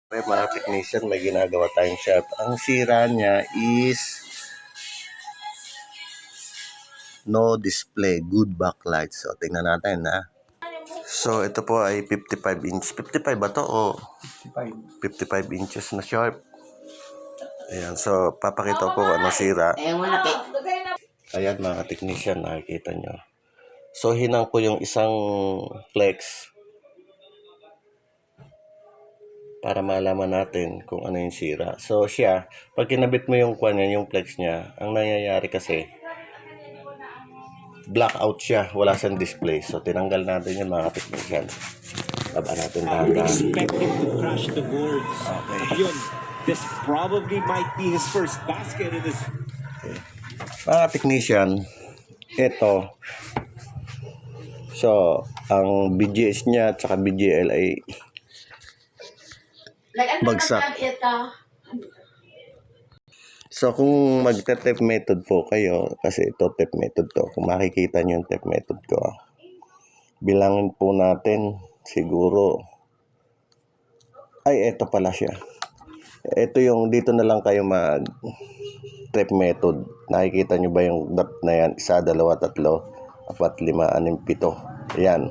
Okay, mga technician, may ginagawa tayong sharp. Ang sira niya is no display, good backlight. So, tingnan natin ha. So, ito po ay 55 inch. 55 ba to? O 55 inches na sharp. Ayan, so papakita ko kung ano sira. Ayan mga technician, nakikita nyo. So, hinang ko yung isang flex para malaman natin kung ano yung sira. So, siya, pag kinabit mo yung yung flex niya, ang nangyayari kasi, blackout siya, wala siyang display. So, tinanggal natin yung mga technician. Baba natin dahan-dahan. Expecting to crash the boards. Okay. Yun, this probably might be his first basket in this. Okay. Mga technician, ito. So, ang BGS niya at saka BGL ay bagsak. So, kung magte-tape method po kayo, kasi ito tape method to, kung makikita nyo yung tape method ko, bilangin po natin siguro, ay, ito pala siya. Ito yung, dito na lang kayo mag-tape method. Nakikita nyo ba yung dot na yan? 1, 2, 3, 4, 5, 6, 7. Ayan.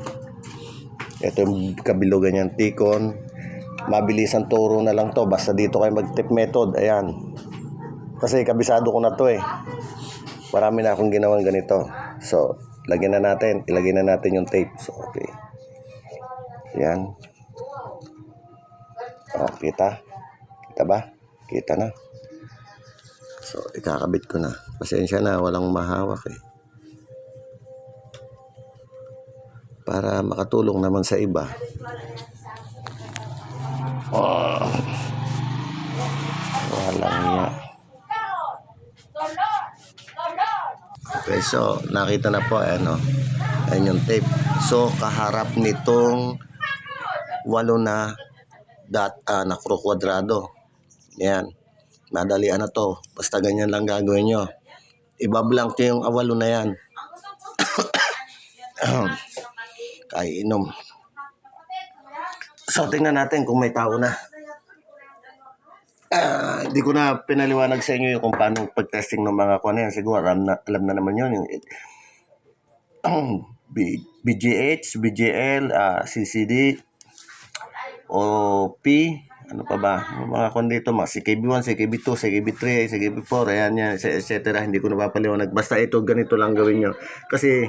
Ito yung kabilugan niyang tikon. Mabilisan turo na lang to. Basta dito kayo mag-tape method. Ayan. Kasi kabisado ko na to eh. Marami na akong ginawang ganito. So, lagyan na natin. Ilagay na natin yung tape. So, okay. Ayan. Oh, kita? Kita ba? Kita na. So, ikakabit ko na. Pasensya na, walang mahawak eh. Para makatulong naman sa iba. Oh. Walang niya. Okay, so, nakita na po, ano, ayun yung tape. So, kaharap nitong 8 na na kwadrado. Yan. Madalian na to. Basta ganyan lang gagawin nyo. Ibablank nyo yung 8 na yan. Kainom. So, tingnan natin kung may tao na. Hindi ko na pinaliwanag sa inyo yung kung paano pag-testing ng mga kuha na yan. Siguro alam na naman yun. BGH, BGL, CCD, OP, ano pa ba? Mga kuha dito, mga CKB1, CKB2, CKB3, CKB4, ayan yan, etc. Hindi ko na papaliwanag. Basta ito, ganito lang gawin nyo. Kasi,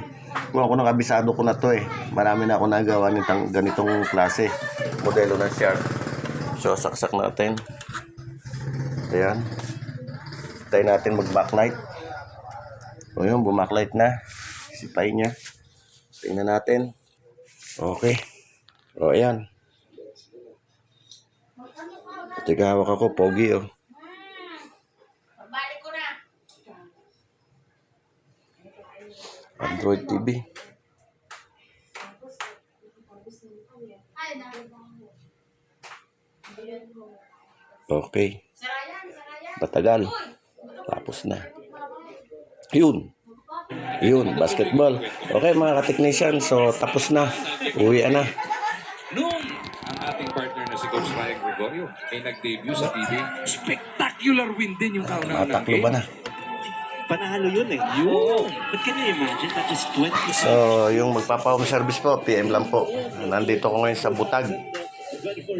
kung ako nakabisado ko na to eh. Marami na ako nagawa nitong ganitong klase. Modelo ng sharp. So, saksak natin. Ayan. Tayo natin mag-backlight. O yun, bumacklight na. Sipay niya. Tingnan natin. Okay. O, ayan. Tigawak ako, pogi oh. Balik ko na. Android TV. Okay. Batagal. Tapos na. Yun. Yun, basketball. Okay mga ka-technician, so tapos na. Uwi na. Noong ang ating partner na si Coach Ryan Gregorio ay nag-debut sa TV, spectacular win din yung kaunang Mataklo ba na? Panalo yun eh. Yun. But can you imagine that is 20? So, yung magpapa-home service po, PM lang po. Nandito ko ngayon sa Butag.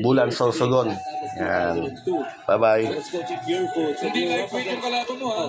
Bulan, Sorsogon. Yan. Bye-bye. hindi live yung kalaban mo ha.